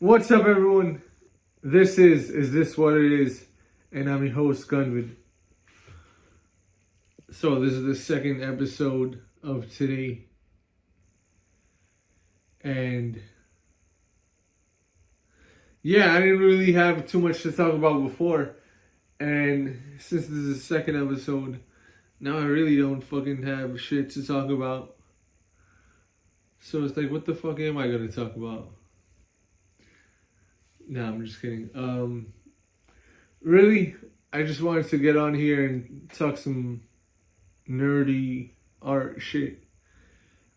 What's up, everyone? This is this what it is? And I'm your host, Gunvid. So, this is the second episode of today. And yeah, I didn't really have too much to talk about before. And since this is the second episode, now I really don't fucking have shit to talk about. So, it's like, what the fuck am I gonna talk about? Nah, I'm just kidding. Really, I just wanted to get on here and talk some nerdy art shit.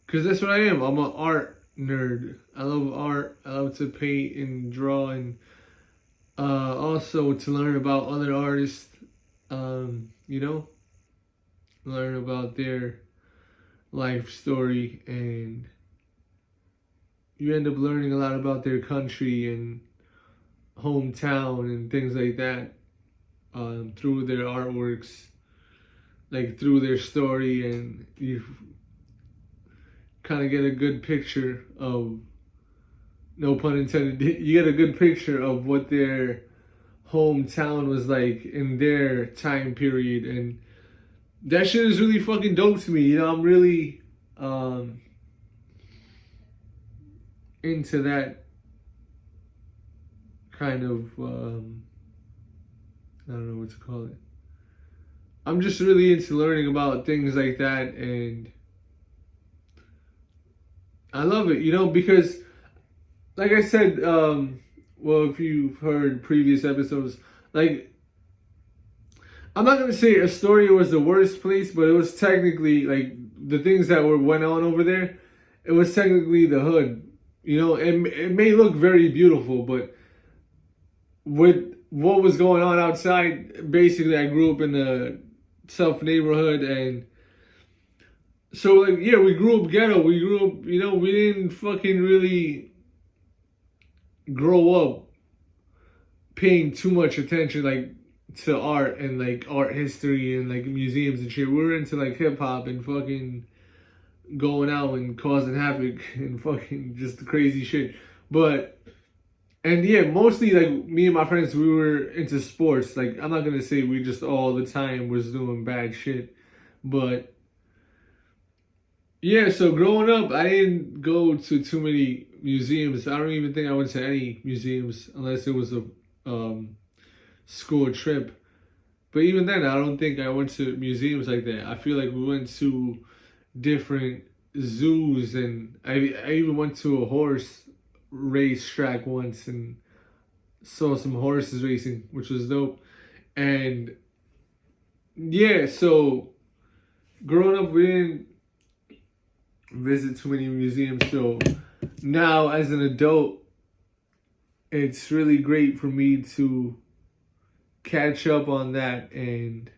Because that's what I am. I'm an art nerd. I love art. I love to paint and draw and also to learn about other artists. You know, learn about their life story, and you end up learning a lot about their country and hometown and things like that through their artworks, like through their story, and you kind of get a good picture of, no pun intended, you get a good picture of what their hometown was like in their time period, and that shit is really fucking dope to me. You know, I'm really into that kind of I don't know what to call it. I'm just really into learning about things like that, and I love it, you know, because like I said, well, if you've heard previous episodes, like, I'm not gonna say Astoria was the worst place, but it was technically, like, the things that went on over there, it was technically the hood. You know, it may look very beautiful, but with what was going on outside, basically, I grew up in the South neighborhood, and so, like, yeah, we grew up ghetto. We grew up, you know, we didn't fucking really grow up paying too much attention, like, to art and, like, art history and, like, museums and shit. We were into, like, hip-hop and fucking going out and causing havoc and fucking just crazy shit. But, and yeah, mostly, like, me and my friends, we were into sports. Like, I'm not gonna say we just all the time was doing bad shit, but yeah, so growing up, I didn't go to too many museums. I don't even think I went to any museums unless it was a school trip. But even then, I don't think I went to museums like that. I feel like we went to different zoos, and I even went to a horse race track once and saw some horses racing, which was dope. And yeah, so growing up, we didn't visit too many museums. So now, as an adult, it's really great for me to catch up on that and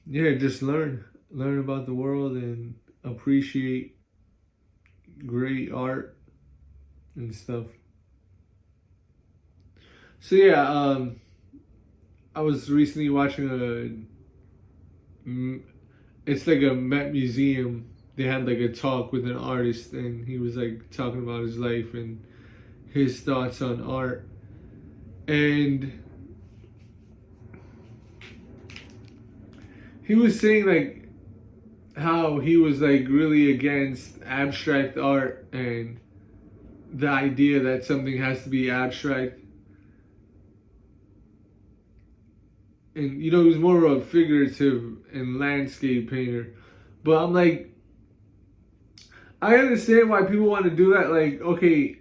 yeah, just learn about the world and appreciate great art and stuff. So yeah, I was recently watching it's like a Met Museum. They had like a talk with an artist, and he was like talking about his life and his thoughts on art. And he was saying like how he was like really against abstract art and the idea that something has to be abstract. And you know, he was more of a figurative and landscape painter. But I'm like, I understand why people want to do that. Like, okay,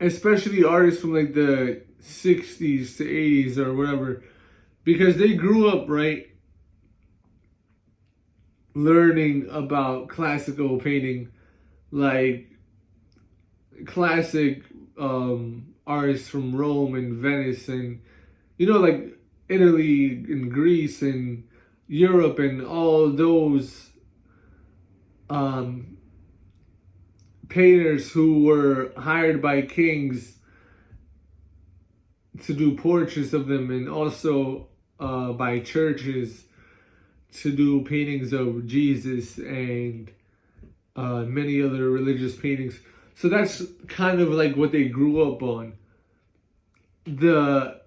especially artists from like the 60s to 80s or whatever, because they grew up, right, learning about classical painting, like classic artists from Rome and Venice and, you know, like Italy and Greece and Europe and all those painters who were hired by kings to do portraits of them, and also by churches to do paintings of Jesus and many other religious paintings. So that's kind of like what they grew up on. The,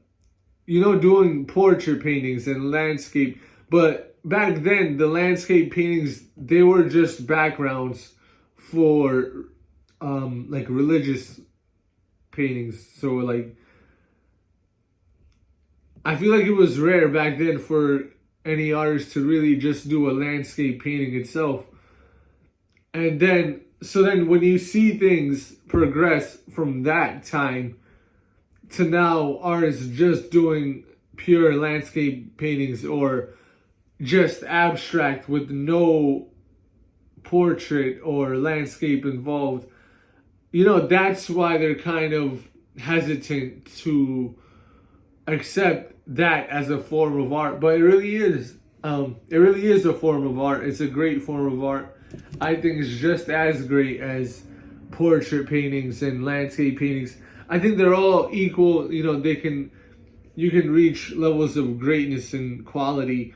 doing portrait paintings and landscape. But back then, the landscape paintings, they were just backgrounds for like religious paintings. So like, I feel like it was rare back then for any artist to really just do a landscape painting itself. And then, so then when you see things progress from that time to now, artists just doing pure landscape paintings or just abstract with no portrait or landscape involved, that's why they're kind of hesitant to accept that as a form of art. But it really is. It really is a form of art. It's a great form of art. I think it's just as great as portrait paintings and landscape paintings. I think they're all equal. You can reach levels of greatness and quality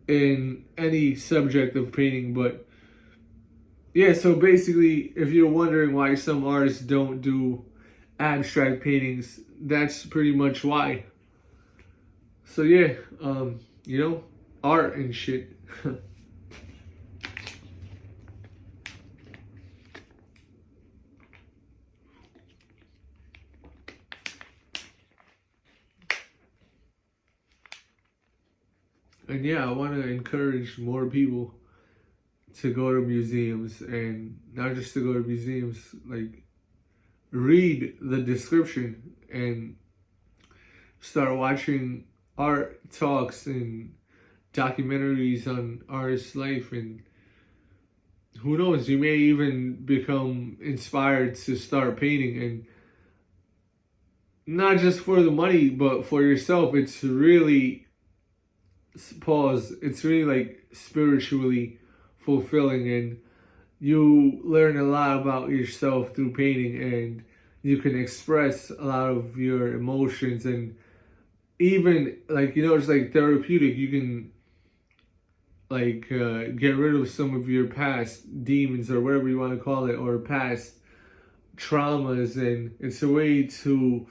in any subject of painting. But yeah, so basically, if you're wondering why some artists don't do abstract paintings, that's pretty much why. So yeah, art and shit. And yeah, I want to encourage more people to go to museums, and not just to go to museums, like read the description and start watching art talks and documentaries on artist life. And who knows, you may even become inspired to start painting, and not just for the money but for yourself. It's really, it's really like spiritually fulfilling, and you learn a lot about yourself through painting, and you can express a lot of your emotions, and even like, it's like therapeutic. You can like get rid of some of your past demons or whatever you want to call it, or past traumas, and it's a way to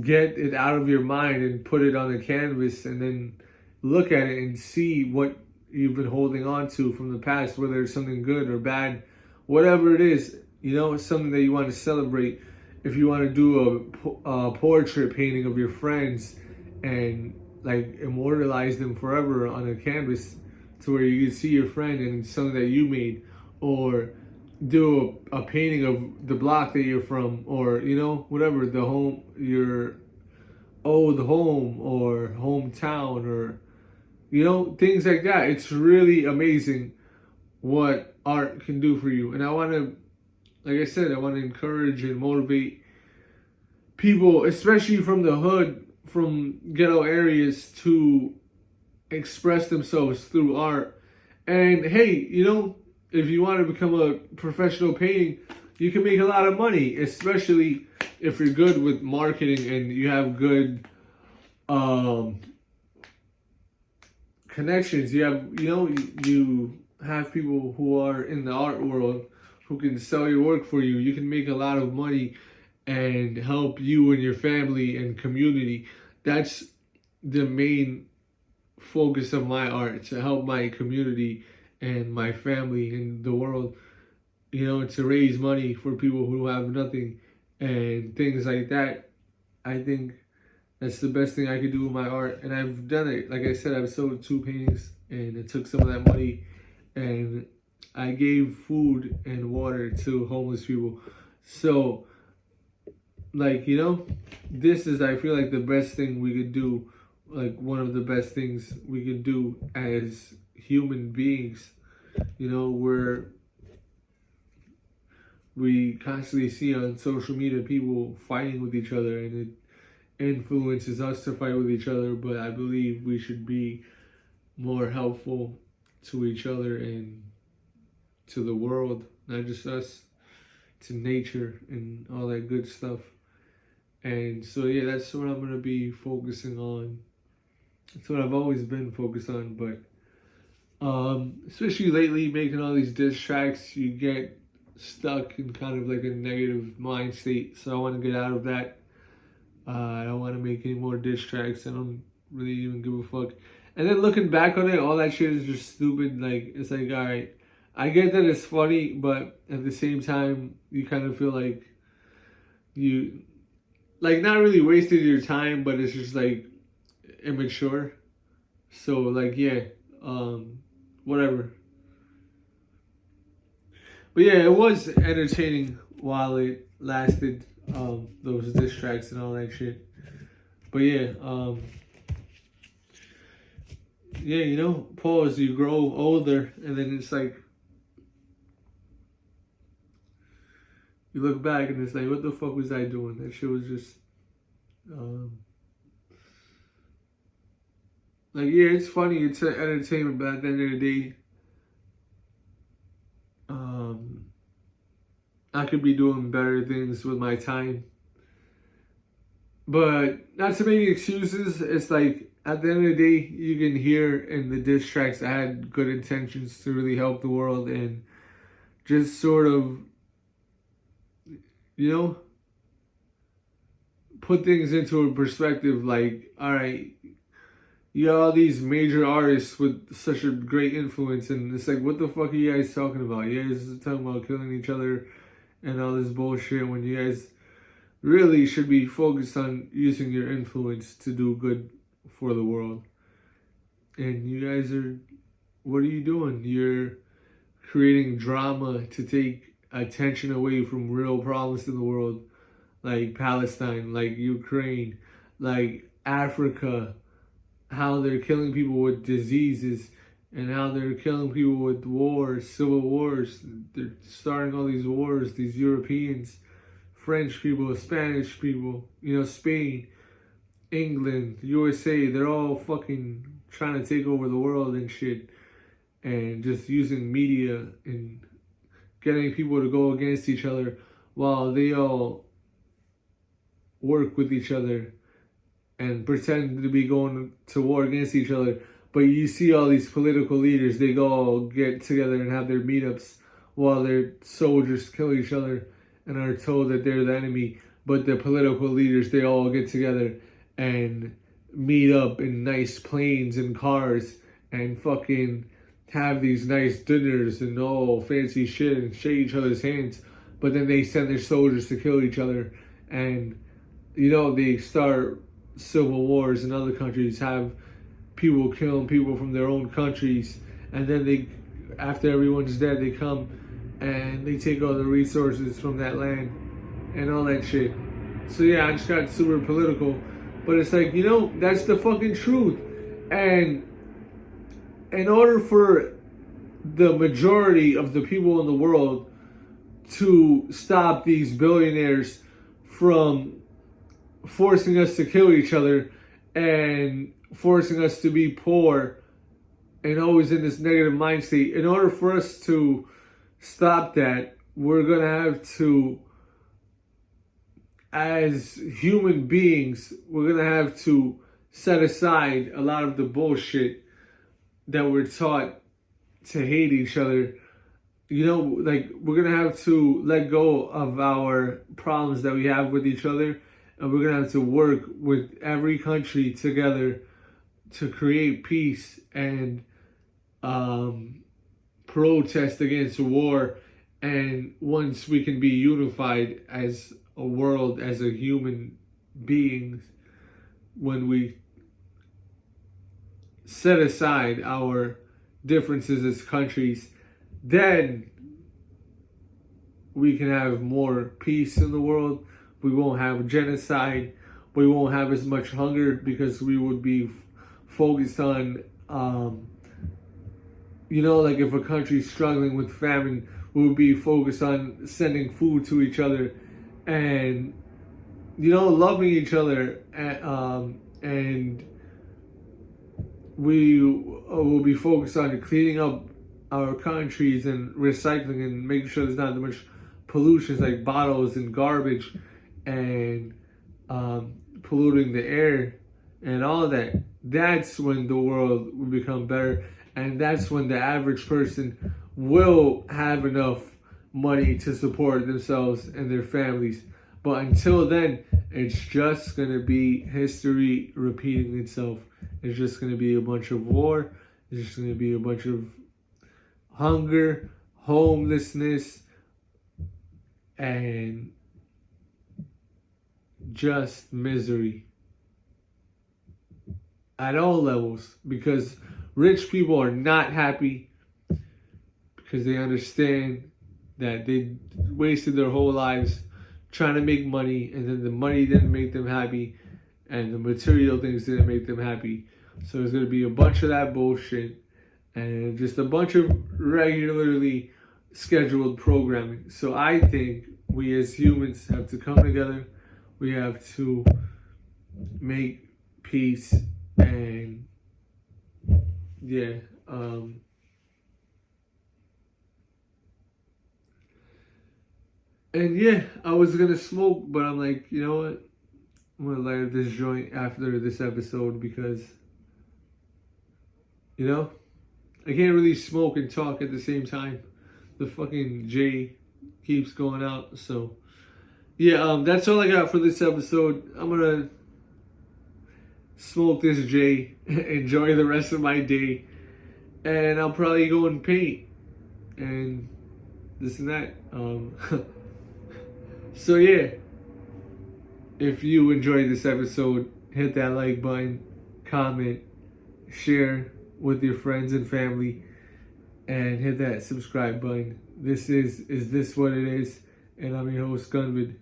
get it out of your mind and put it on the canvas, and then look at it and see what you've been holding on to from the past, whether it's something good or bad, whatever it is. It's something that you want to celebrate. If you want to do a portrait painting of your friends and like immortalize them forever on a canvas to where you can see your friend and it's something that you made, or do a painting of the block that you're from, or whatever, the home, your old home or hometown, or things like that. It's really amazing what art can do for you. And I want to, like I said, I want to encourage and motivate people, especially from the hood, from ghetto areas, to express themselves through art. And hey, if you want to become a professional painting, you can make a lot of money, especially if you're good with marketing and you have good connections. You have, you have people who are in the art world who can sell your work for you. You can make a lot of money and help you and your family and community. That's the main focus of my art, to help my community and my family in the world, to raise money for people who have nothing and things like that. I think that's the best thing I could do with my art, and I've done it. Like I said, I've sold 2 paintings, and it took some of that money, and I gave food and water to homeless people. So, like, this is, I feel like, the best thing we could do, like one of the best things we could do as human beings. Where we constantly see on social media people fighting with each other, and it influences us to fight with each other. But I believe we should be more helpful to each other and to the world, not just us, to nature and all that good stuff. And so yeah, that's what I'm going to be focusing on. It's what I've always been focused on, but Especially lately, making all these diss tracks, you get stuck in kind of like a negative mind state. So I want to get out of that. I don't want to make any more diss tracks. I don't really even give a fuck. And then looking back on it, all that shit is just stupid. Like, it's like, all right, I get that it's funny, but at the same time, you kind of feel like you, like, not really wasted your time, but it's just like immature. So, like, yeah, whatever. But yeah, it was entertaining while it lasted. Those diss tracks and all that shit. But yeah, yeah, you know, pause. You grow older, and then it's like you look back, and it's like, what the fuck was I doing? That shit was just, like, yeah, it's funny, it's entertainment, but at the end of the day, I could be doing better things with my time. But not to make excuses, it's like at the end of the day, you can hear in the diss tracks I had good intentions to really help the world and just sort of, you know, put things into a perspective. Like, all right, you got all these major artists with such a great influence, and it's like, what the fuck are you guys talking about? You guys are talking about killing each other and all this bullshit when you guys really should be focused on using your influence to do good for the world. And you guys are, what are you doing? You're creating drama to take attention away from real problems in the world, like Palestine, like Ukraine, like Africa, how they're killing people with diseases and how they're killing people with wars, civil wars. They're starting all these wars, these Europeans, French people, Spanish people, you know, Spain, England, USA, they're all fucking trying to take over the world and shit. And just using media and getting people to go against each other while they all work with each other and pretend to be going to war against each other. But you see all these political leaders, they go all get together and have their meetups while their soldiers kill each other and are told that they're the enemy. But the political leaders, they all get together and meet up in nice planes and cars and fucking have these nice dinners and all fancy shit and shake each other's hands. But then they send their soldiers to kill each other. And, you know, they start civil wars in other countries, have people killing people from their own countries. And then they, after everyone's dead, they come and they take all the resources from that land and all that shit. So yeah, I just got super political. But it's like, you know, that's the fucking truth. And in order for the majority of the people in the world to stop these billionaires from forcing us to kill each other and forcing us to be poor and always in this negative mind state, in order for us to stop that, we're going to have to, as human beings, we're going to have to set aside a lot of the bullshit that we're taught to hate each other. You know, like, we're going to have to let go of our problems that we have with each other, and we're going to have to work with every country together to create peace and protest against war. And once we can be unified as a world, as a human beings, when we set aside our differences as countries, then we can have more peace in the world. We won't have genocide. We won't have as much hunger because we would be focused on, you know, like if a country's struggling with famine, we would be focused on sending food to each other and, you know, loving each other. And we will be focused on cleaning up our countries and recycling and making sure there's not that much pollution, like bottles and garbage and polluting the air and all of that. That's when the world will become better. And that's when the average person will have enough money to support themselves and their families. But until then, it's just going to be history repeating itself. It's just going to be a bunch of war. It's just going to be a bunch of hunger, homelessness, and just misery at all levels, because rich people are not happy because they understand that they wasted their whole lives trying to make money, and then the money didn't make them happy and the material things didn't make them happy. So there's going to be a bunch of that bullshit and just a bunch of regularly scheduled programming. So I think we as humans have to come together. We have to make peace and yeah, and yeah, I was gonna smoke, but I'm like, you know what? I'm gonna light up this joint after this episode because, you know, I can't really smoke and talk at the same time. The fucking J keeps going out, so yeah, that's all I got for this episode. I'm gonna smoke this J, enjoy the rest of my day, and I'll probably go and paint and this and that. So yeah, if you enjoyed this episode, hit that like button, comment, share with your friends and family, and hit that subscribe button. This is This What It Is? And I'm your host, Gunvid.